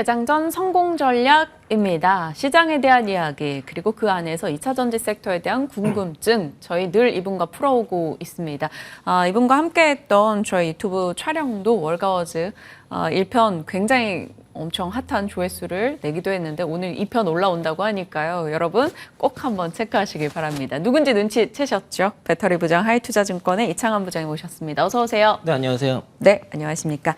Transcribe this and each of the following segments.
개장 전 성공 전략입니다. 시장에 대한 이야기, 그리고 그 안에서 2차 전지 섹터에 대한 궁금증, 저희 늘 이분과 풀어오고 있습니다. 이분과 함께했던 저희 유튜브 촬영도 월가워즈 1편 굉장히 엄청 핫한 조회수를 내기도 했는데 오늘 2편 올라온다고 하니까요. 여러분 꼭 한번 체크하시길 바랍니다. 누군지 눈치채셨죠? 배터리 부장 하이투자증권의 이창환 부장이 모셨습니다. 어서 오세요. 네, 안녕하세요. 네, 안녕하십니까.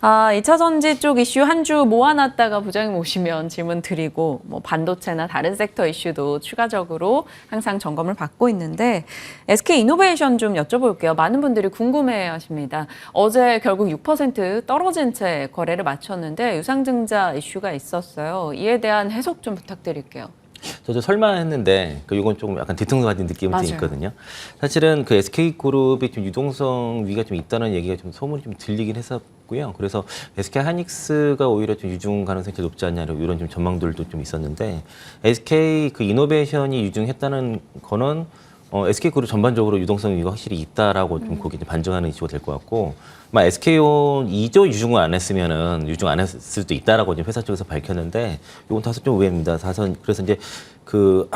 2차 전지 쪽 이슈 한 주 모아놨다가 부장님 오시면 질문 드리고 뭐 반도체나 다른 섹터 이슈도 추가적으로 항상 점검을 받고 있는데 SK 이노베이션 좀 여쭤볼게요. 많은 분들이 궁금해하십니다. 어제 결국 6% 떨어진 채 거래를 마쳤는데 유상증자 이슈가 있었어요. 이에 대한 해석 좀 부탁드릴게요. 저도 설마 했는데 이건 조금 약간 뒤통수 같은 느낌이 좀 맞아요. 있거든요. 사실은 그 SK그룹이 좀 유동성 위가 좀 있다는 얘기가 좀 소문이 좀 들리긴 했었고요. 그래서 SK하이닉스가 오히려 좀 유증 가능성이 더 높지 않냐 이런 좀 전망들도 좀 있었는데 SK 그 이노베이션이 유증했다는 거는 SK그룹 전반적으로 유동성 위가 확실히 있다라고 좀 거기에 반증하는 이슈가 될 것 같고, 아마 SK온 2조 유증을 안 했으면은 유증 안 했을 수도 있다라고 지금 회사 쪽에서 밝혔는데, 이건 다소 좀 의외입니다. 그래서 이제 그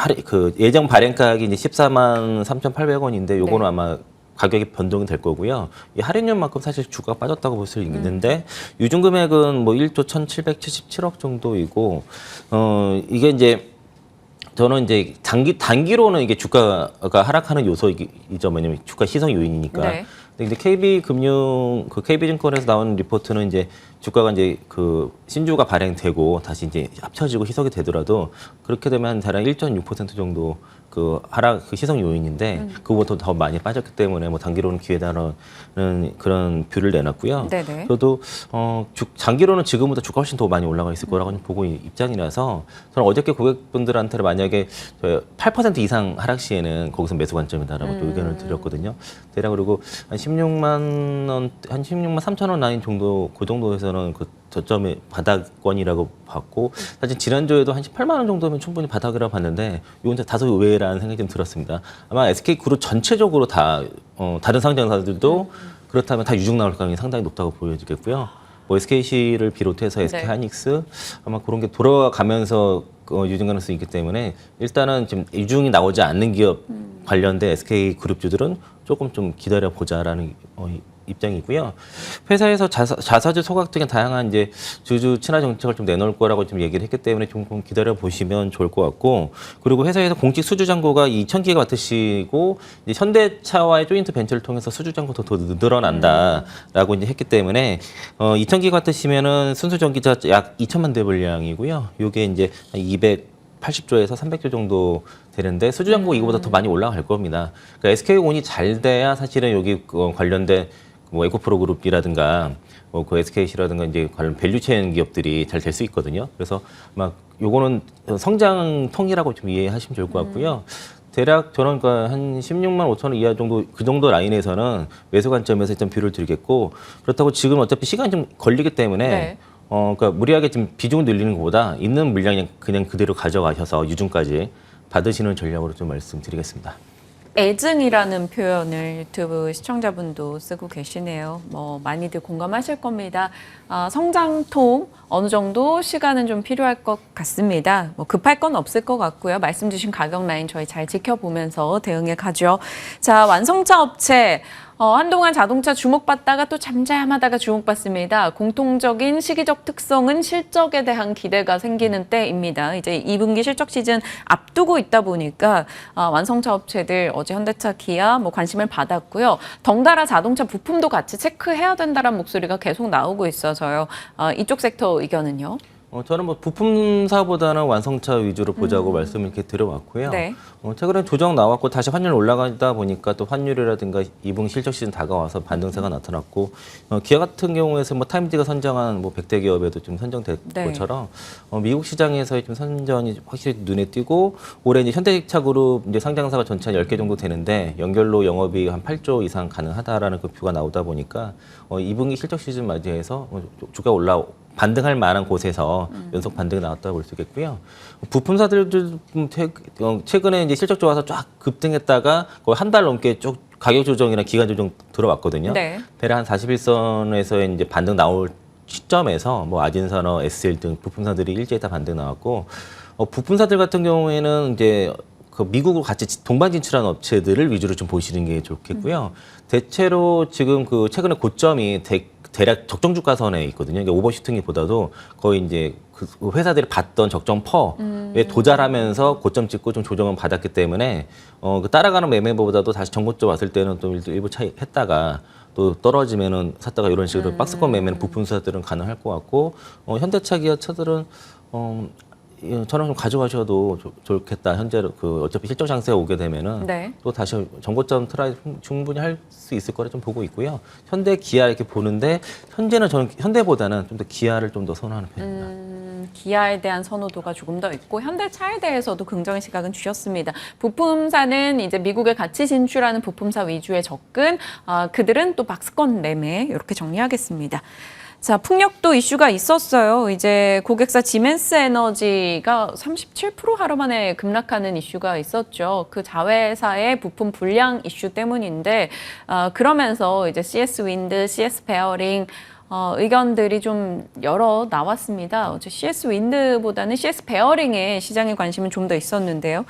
예정 발행가격이 이제 14만 3,800원인데 요거는 네. 아마 가격이 변동이 될 거고요. 이 할인율만큼 사실 주가가 빠졌다고 볼 수 있는데 유증 금액은 뭐 1조 1,777억 정도이고, 이게 이제 저는 이제 단기로는 이게 주가가 하락하는 요소이죠. 뭐냐면 주가 희석 요인이니까. 네. 근데 이제 KB증권에서 나온 리포트는 이제 주가가 이제 그 신주가 발행되고 다시 이제 합쳐지고 희석이 되더라도 그렇게 되면 대략 1.6% 정도 그 하락 그 희석 요인인데 그거보다 더 많이 빠졌기 때문에 뭐 단기로는 기회다라는 그런 뷰를 내놨고요. 네네. 저도 장기로는 지금보다 주가 훨씬 더 많이 올라가 있을 거라고 보고 입장이라서 저는 어저께 고객분들한테 만약에 8% 이상 하락 시에는 거기서 매수 관점이다라고 또 의견을 드렸거든요. 대략 그리고 한 16만 원, 한 16만 3천 원 라인 정도 그 정도에서는 그 저점의 바닥권이라고 봤고, 사실 지난주에도 한 18만 원 정도면 충분히 바닥이라고 봤는데 이건 다소 의외라는 생각이 좀 들었습니다. 아마 SK그룹 전체적으로 다 다른 상장사들도 그렇다면 다 유증 나올 가능성이 상당히 높다고 보여지겠고요. 뭐 SKC를 비롯해서 SK하이닉스 아마 그런 게 돌아가면서 유증 가능성이 있기 때문에 일단은 지금 유증이 나오지 않는 기업 관련된 SK그룹주들은 조금 좀 기다려보자라는 입장이고요. 회사에서 자사주 소각 등의 다양한 이제 주주 친화 정책을 좀 내놓을 거라고 좀 얘기를 했기 때문에 좀 기다려 보시면 좋을 것 같고, 그리고 회사에서 공식 수주 잔고가 2,000기가 같으시고 이제 현대차와의 조인트 벤처를 통해서 수주 잔고도 더 늘어난다라고 이제 했기 때문에 2,000기가 같으시면은 순수 전기차 약 2천만 대 분량이고요. 요게 이제 280조에서 300조 정도 되는데 수주 잔고 이거보다 더 많이 올라갈 겁니다. 그러니까 SK온이 잘 돼야 사실은 여기 관련된 뭐 에코프로 그룹이라든가 뭐 그 SKC라든가 이제 관련 밸류체인 기업들이 잘 될 수 있거든요. 그래서 막 요거는 성장통이라고 좀 이해하시면 좋을 것 같고요. 대략 저는 그러니까 한 16만 5천 원 이하 정도 그 정도 라인에서는 매수 관점에서 일단 뷰를 드리겠고, 그렇다고 지금 어차피 시간이 좀 걸리기 때문에 네. 그러니까 무리하게 지금 비중을 늘리는 것보다 있는 물량 그냥 그대로 가져가셔서 유증까지 받으시는 전략으로 좀 말씀드리겠습니다. 애증이라는 표현을 유튜브 시청자분도 쓰고 계시네요. 뭐 많이들 공감하실 겁니다. 성장통 어느 정도 시간은 좀 필요할 것 같습니다. 뭐 급할 건 없을 것 같고요. 말씀 주신 가격 라인 저희 잘 지켜보면서 대응해 가죠. 자, 완성차 업체. 한동안 자동차 주목받다가 또 잠잠하다가 주목받습니다. 공통적인 시기적 특성은 실적에 대한 기대가 생기는 때입니다. 이제 2분기 실적 시즌 앞두고 있다 보니까 완성차 업체들 어제 현대차, 기아 뭐 관심을 받았고요. 덩달아 자동차 부품도 같이 체크해야 된다는 목소리가 계속 나오고 있어서요. 이쪽 섹터 의견은요? 저는 뭐 부품사보다는 완성차 위주로 보자고 말씀을 이렇게 드려왔고요. 네. 최근에 조정 나왔고 다시 환율 올라가다 보니까 또 환율이라든가 2분기 실적 시즌 다가와서 반등세가 나타났고, 기아 같은 경우에서 뭐 타임즈가 선정한 뭐 100대 기업에도 좀 선정된 것처럼 미국 시장에서의 좀 선전이 확실히 눈에 띄고, 올해 이제 현대차그룹 이제 상장사가 전체 한 10개 정도 되는데 연결로 영업이 한 8조 이상 가능하다라는 그 뷰가 나오다 보니까 2분기 실적 시즌 맞이해서 주가 반등할 만한 곳에서 연속 반등이 나왔다고 볼 수 있겠고요. 부품사들도 최근에 이제 실적 좋아서 쫙 급등했다가 거의 한 달 넘게 쭉 가격 조정이나 기간 조정 들어왔거든요. 네. 대략 한 41선에서 이제 반등 나올 시점에서 뭐 아진산업, SL 등 부품사들이 일제히 다 반등 나왔고 부품사들 같은 경우에는 이제 그 미국으로 같이 동반 진출한 업체들을 위주로 좀 보시는 게 좋겠고요. 대체로 지금 그 최근에 고점이 대략 적정 주가선에 있거든요. 이게 오버슈팅보다도 거의 이제 그 회사들이 받던 적정 퍼에 도달하면서 고점 찍고 좀 조정은 받았기 때문에 그 따라가는 매매보다도 다시 정고점 왔을 때는 또 일부 차이 했다가 또 떨어지면은 샀다가 이런 식으로 박스권 매매는 부품사들은 가능할 것 같고 현대차, 기아차들은 저는 좀 가져가셔도 좋겠다. 현재로 그 어차피 실적 장세가 오게 되면은 네. 또 다시 정고점 트라이 충분히 할 수 있을 거라 좀 보고 있고요. 현대, 기아 이렇게 보는데 현재는 저는 현대보다는 좀 더 기아를 좀 더 선호하는 편입니다. 기아에 대한 선호도가 조금 더 있고 현대차에 대해서도 긍정의 시각은 주셨습니다. 부품사는 이제 미국에 같이 진출하는 부품사 위주의 접근, 그들은 또 박스권 매매 이렇게 정리하겠습니다. 자, 풍력도 이슈가 있었어요. 이제 고객사 지멘스 에너지가 37% 하루 만에 급락하는 이슈가 있었죠. 그 자회사의 부품 불량 이슈 때문인데, 그러면서 이제 CS 윈드, CS 베어링, 의견들이 좀 여러 나왔습니다. 어제 CS 윈드보다는 CS 베어링에 시장의 관심은 좀 더 있었는데요.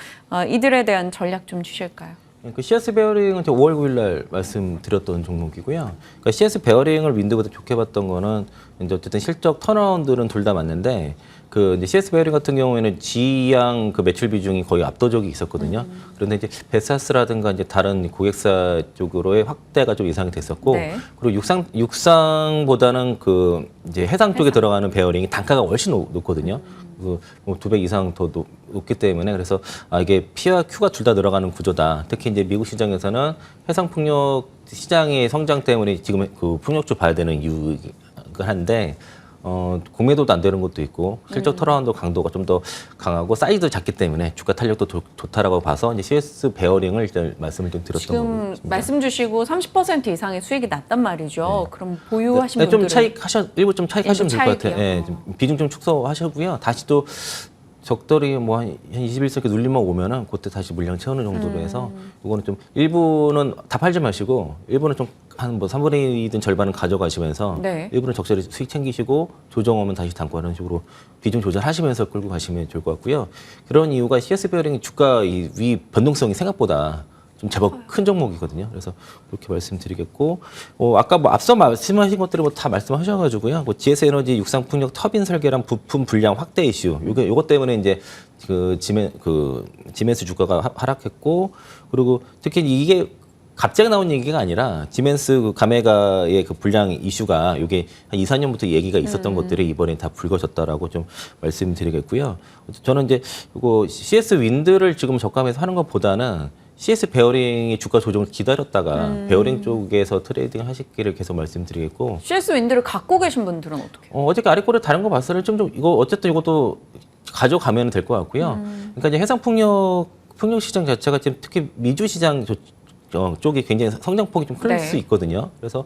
이들에 대한 전략 좀 주실까요? 그 CS 베어링은 5월 9일 날 말씀드렸던 종목이고요. 그러니까 CS 베어링을 윈드보다 좋게 봤던 거는 이제 어쨌든 실적 턴어라운드는 둘 다 맞는데 그 이제 CS 베어링 같은 경우에는 지양 그 매출 비중이 거의 압도적이 있었거든요. 그런데 이제 베사스라든가 이제 다른 고객사 쪽으로의 확대가 좀 예상이 됐었고, 네. 그리고 육상보다는 그 이제 해상 쪽에 들어가는 베어링이 단가가 훨씬 높거든요. 그 뭐 2배 이상 더 높기 때문에 그래서 이게 P와 Q가 둘 다 들어가는 구조다. 특히 이제 미국 시장에서는 해상 풍력 시장의 성장 때문에 지금 그 풍력주 봐야 되는 이유가 한데 공매도도 안 되는 것도 있고 실적 턴어라운드 강도가 좀 더 강하고 사이즈도 작기 때문에 주가 탄력도 좋다라고 봐서 이제 CS 베어링을 일단 말씀을 좀 드렸던 지금 거고 말씀 주시고 30% 이상의 수익이 났단 말이죠. 그럼 보유하신 좀 분들은 일부 좀 차익하시면 될 것 같아요. 차익이요. 예, 좀 비중 좀 축소하시고요. 다시 또 적절히 뭐 한 21세 이렇게 눌림만 오면은 그때 다시 물량 채우는 정도로 해서 이거는 좀 일부는 다 팔지 마시고 일부는 좀 한 뭐 3분의 2든 절반은 가져가시면서 네. 일부는 적절히 수익 챙기시고 조정 오면 다시 담고 하는 식으로 비중 조절하시면서 끌고 가시면 좋을 것 같고요. 그런 이유가 CS 베어링이 주가 위 변동성이 생각보다 좀 제법 큰 종목이거든요. 그래서 그렇게 말씀드리겠고, 아까 뭐 앞서 말씀하신 것들을 뭐 다 말씀하셔가지고요. 뭐 GS 에너지 육상 풍력 터빈 설계랑 부품 불량 확대 이슈, 요것 때문에 이제 지멘스 주가가 하락했고, 그리고 특히 이게 갑자기 나온 얘기가 아니라 지멘스 그 가메가의 그 불량 이슈가 이게 한 2, 4년부터 얘기가 있었던 것들이 이번에 다 불거졌다라고 좀 말씀드리겠고요. 저는 이제 이거 CS 윈드를 지금 저가에서 하는 것보다는 CS 베어링이 주가 조정을 기다렸다가 베어링 쪽에서 트레이딩 하시기를 계속 말씀드리겠고 CS 윈드를 갖고 계신 분들은 어떻게 해요? 어저께 아래꼬리 다른 거 봤을 때 좀 이거 어쨌든 이것도 가져가면 될 것 같고요. 그러니까 이제 해상 풍력 시장 자체가 지금 특히 미주 시장 쪽이 굉장히 성장폭이 좀 클 수 네. 있거든요. 그래서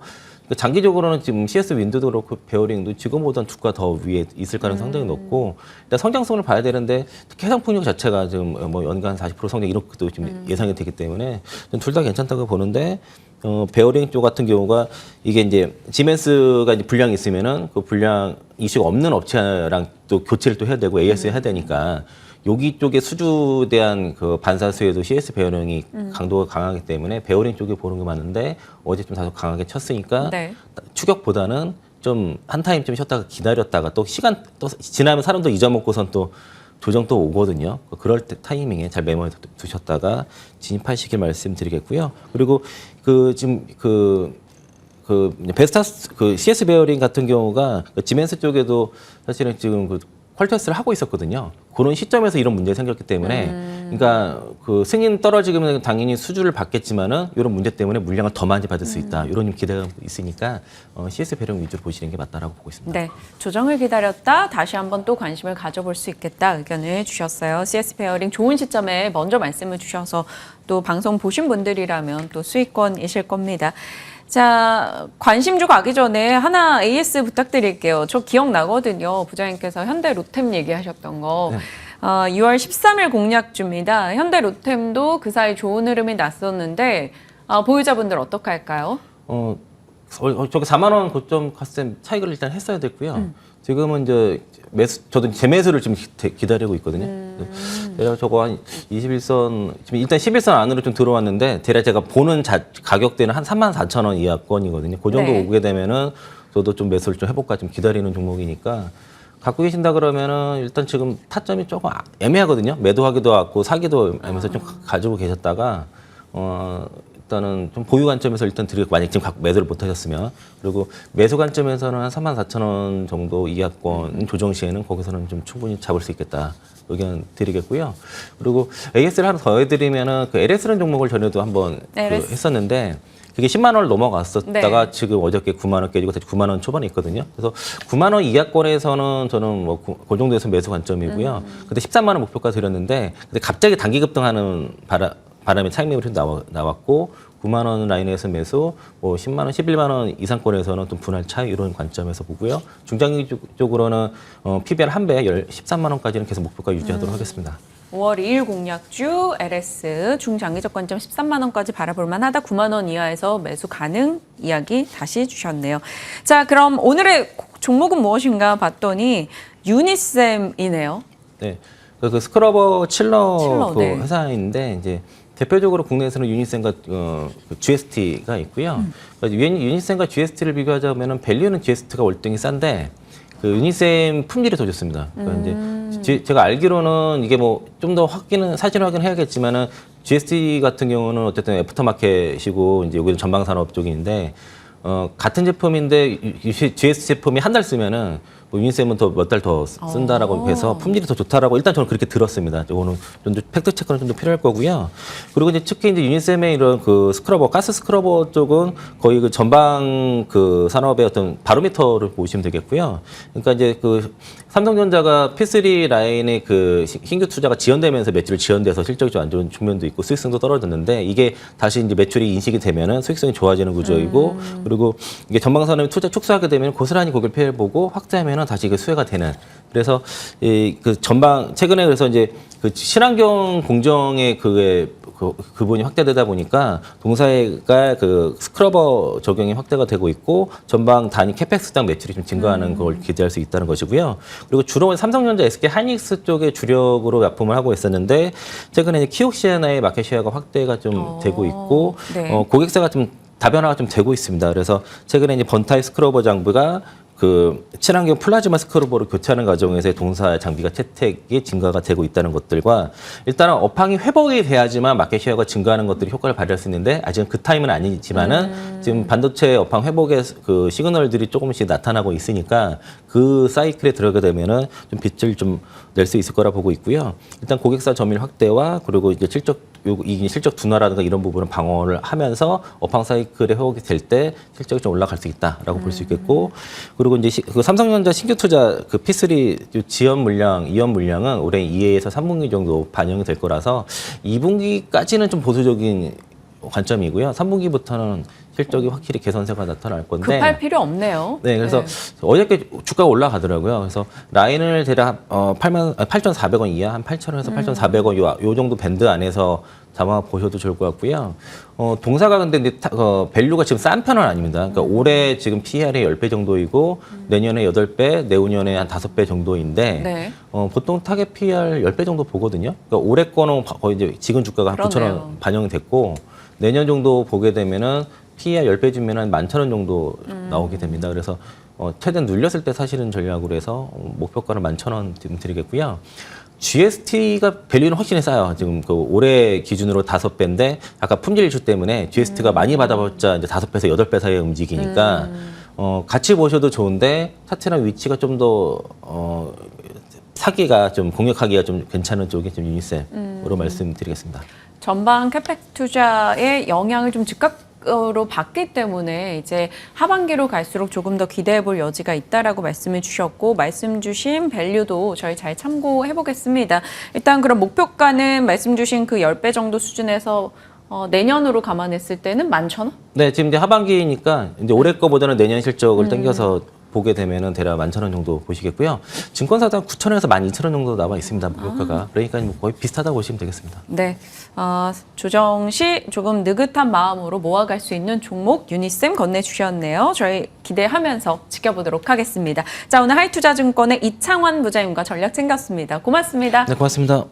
장기적으로는 지금 CS 윈드도 그렇고 베어링도 지금보다는 주가 더 위에 있을 가능성이 상당히 높고 일단 성장성을 봐야 되는데 특히 해상 풍력 자체가 지금 뭐 연간 40% 성장 이런 것도 지금 예상이 되기 때문에 둘 다 괜찮다고 보는데 베어링 쪽 같은 경우가 이게 이제 지멘스가 이제 불량이 있으면은 그 불량 이슈가 없는 업체랑 또 교체를 또 해야 되고 AS 해야 되니까 여기 쪽에 수주 대한 그 반사수에도 CS 베어링이 강도가 강하기 때문에 베어링 쪽에 보는 게 많은데 어제 좀 다소 강하게 쳤으니까 네. 추격보다는 좀 한 타임 좀 쉬었다가 기다렸다가 또 시간 또 지나면 사람도 잊어먹고선 또 조정 또 오거든요. 그럴 때 타이밍에 잘 메모해 두셨다가 진입하시길 말씀드리겠고요. 그리고 지금 베스타스 CS 베어링 같은 경우가 지멘스 쪽에도 사실은 지금 퀄테스트를 하고 있었거든요. 그런 시점에서 이런 문제가 생겼기 때문에, 그러니까 그 승인 떨어지면 당연히 수주를 받겠지만은 이런 문제 때문에 물량을 더 많이 받을 수 있다. 이런 기대가 있으니까 CS 베어링 위주로 보시는 게 맞다라고 보고 있습니다. 네, 조정을 기다렸다 다시 한번 또 관심을 가져볼 수 있겠다 의견을 주셨어요. CS 베어링 좋은 시점에 먼저 말씀을 주셔서 또 방송 보신 분들이라면 또 수익권이실 겁니다. 자, 관심주 가기 전에 하나 AS 부탁드릴게요. 저 기억나거든요. 부장님께서 현대 로템 얘기하셨던 거. 6월 13일 공략주입니다. 현대 로템도 그 사이 좋은 흐름이 났었는데 보유자분들 어떻게 할까요? 저게 4만 원 고점 갔을 때 차익을 일단 했어야 됐고요. 지금은 이제 저도 재매수를 지금 기다리고 있거든요. 대략 저거 한 21선, 지금 일단 11선 안으로 좀 들어왔는데, 대략 제가 보는 가격대는 한 34,000원 이하권이거든요. 그 정도 네. 오게 되면은 저도 좀 매수를 좀 해볼까 좀 기다리는 종목이니까, 갖고 계신다 그러면은 일단 지금 타점이 조금 애매하거든요. 매도하기도 하고 사기도 하면서 좀 가지고 계셨다가, 일단은 좀 보유 관점에서 일단 만약 지금 매도를 못 하셨으면, 그리고 매수 관점에서는 한 34,000원 정도 이하권 조정 시에는 거기서는 좀 충분히 잡을 수 있겠다 의견 드리겠고요. 그리고 AS를 하나 더 해드리면은 그 LS라는 종목을 전에도 한번 했었는데, 그게 10만 원을 넘어갔었다가 네. 지금 어저께 9만 원 깨지고 다시 9만 원 초반에 있거든요. 그래서 9만 원 이하권에서는 저는 뭐 그 정도에서 매수 관점이고요. 근데 13만 원 목표가 드렸는데, 근데 갑자기 단기 급등하는 바람에 차익 매물이 나왔고, 9만 원 라인에서 매수, 뭐 10만 원, 11만 원 이상권에서는 좀 분할 차익 이런 관점에서 보고요. 중장기 쪽으로는 PBR 한 배 13만 원까지는 계속 목표가 유지하도록 하겠습니다. 5월 2일 공략주 LS 중장기적 관점 13만 원까지 바라볼 만하다. 9만 원 이하에서 매수 가능 이야기 다시 주셨네요. 자, 그럼 오늘의 종목은 무엇인가 봤더니 유니셈이네요. 네, 그 스크러버 칠러 그 네. 회사인데, 이제 대표적으로 국내에서는 유니셈과 GST가 있고요. 유니셈과 GST를 비교하자면은 밸류는 GST가 월등히 싼데, 그 유니셈 품질이 더 좋습니다. 그러니까 이제 제가 알기로는 이게 뭐 좀 더 사실 확인해야겠지만은 GST 같은 경우는 어쨌든 애프터마켓이고, 이제 여기는 전방 산업 쪽인데, 같은 제품인데 GST 제품이 한 달 쓰면은 뭐 유니셈은 더 몇 달 더 쓴다라고 해서 품질이 더 좋다라고 일단 저는 그렇게 들었습니다. 이거는 좀 더 팩트 체크는 좀 더 필요할 거고요. 그리고 이제 특히 이제 유니셈의 이런 그 스크러버, 가스 스크러버 쪽은 거의 그 전방 그 산업의 어떤 바로미터를 보시면 되겠고요. 그러니까 이제 그 삼성전자가 P3 라인의 그 신규 투자가 지연되면서 매출이 지연돼서 실적이 좀 안 좋은 측면도 있고 수익성도 떨어졌는데, 이게 다시 이제 매출이 인식이 되면은 수익성이 좋아지는 구조이고, 그리고 이게 전방 산업에 투자 축소하게 되면 고스란히 고객 피해를 보고 확대하면 다시 그 수혜가 되는. 그래서 그 전방 최근에 그래서 이제 그 친환경 공정의 그분이 확대되다 보니까 동사가 그 스크러버 적용이 확대가 되고 있고, 전방 단위 캐펙스당 매출이 좀 증가하는 걸 기대할 수 있다는 것이고요. 그리고 주로 삼성전자, SK 하이닉스 쪽에 주력으로 납품을 하고 있었는데, 최근에 키옥시아나의 마켓 쉐어가 확대가 좀 되고 있고, 네. 고객사가 좀 다변화가 좀 되고 있습니다. 그래서 최근에 이제 번타이 스크러버 장비가 그 친환경 플라즈마 스크러버로 교체하는 과정에서 동사 장비가 채택이 증가가 되고 있다는 것들과, 일단은 업황이 회복이 돼야지만 마켓 쉐어가 증가하는 것들이 효과를 발휘할 수 있는데, 아직은 그 타임은 아니지만은 지금 반도체 업황 회복의 그 시그널들이 조금씩 나타나고 있으니까 그 사이클에 들어가게 되면은 좀 빛을 좀 낼 수 있을 거라 보고 있고요. 일단 고객사 점유율 확대와, 그리고 이제 실적 둔화라든가 이런 부분은 방어를 하면서 업황 사이클에 회복이 될 때 실적이 좀 올라갈 수 있다라고 볼 수 있겠고, 그리고 이제 그 삼성전자 신규 투자 그 P3 지연 물량, 이연 물량은 올해 2회에서 3분기 정도 반영이 될 거라서 2분기까지는 좀 보수적인 관점이고요. 3분기부터는 실적이 확실히 개선세가 나타날 건데, 급할 필요 없네요. 네, 그래서 어저께 주가가 올라가더라고요. 그래서 라인을 대략 8,400원 이하, 한 8,000원에서 8,400원 요 정도 밴드 안에서 잡아 보셔도 좋을 것 같고요. 동사가 근데 이제 밸류가 지금 싼 편은 아닙니다. 그러니까 올해 지금 PER이 10배 정도이고, 내년에 8배, 내후년에 한 5배 정도인데, 네. 보통 타겟 PER 10배 정도 보거든요. 그러니까 올해 거는 거의 이제 지금 주가가 한 9,000원 반영이 됐고, 내년 정도 보게 되면은 PER 10배 주면 한 11,000원 정도 나오게 됩니다. 그래서 최대한 눌렸을 때 사실은 전략으로 해서 목표가를 11,000원 드리겠고요. GST가 밸류는 훨씬 싸요. 지금 그 올해 기준으로 5배인데, 아까 품질 이슈 때문에 GST가 많이 받아봤자 이제 5배에서 8배 사이에 움직이니까 같이 보셔도 좋은데, 차트랑 위치가 좀 더 사기가 좀 공략하기가 좀 괜찮은 쪽이 좀 유니셈으로 말씀드리겠습니다. 전방 캐펙 투자의 영향을 좀 즉각으로 받기 때문에 이제 하반기로 갈수록 조금 더 기대해 볼 여지가 있다라고 말씀해 주셨고, 말씀 주신 밸류도 저희 잘 참고해 보겠습니다. 일단 그럼 목표가는 말씀 주신 그 10배 정도 수준에서 내년으로 감안했을 때는 11,000원? 네, 지금 이제 하반기니까 이제 올해 거보다는 내년 실적을 당겨서 보게 되면은 대략 11,000원 정도 보시겠고요. 증권사도 한 9,000원에서 12,000원 정도 나와 있습니다. 목표가가. 그러니까 뭐 거의 비슷하다고 보시면 되겠습니다. 네, 조정 시 조금 느긋한 마음으로 모아갈 수 있는 종목 유니쌤 건네주셨네요. 저희 기대하면서 지켜보도록 하겠습니다. 자, 오늘 하이투자증권의 이창환 부장님과 전략 챙겼습니다. 고맙습니다. 네, 고맙습니다.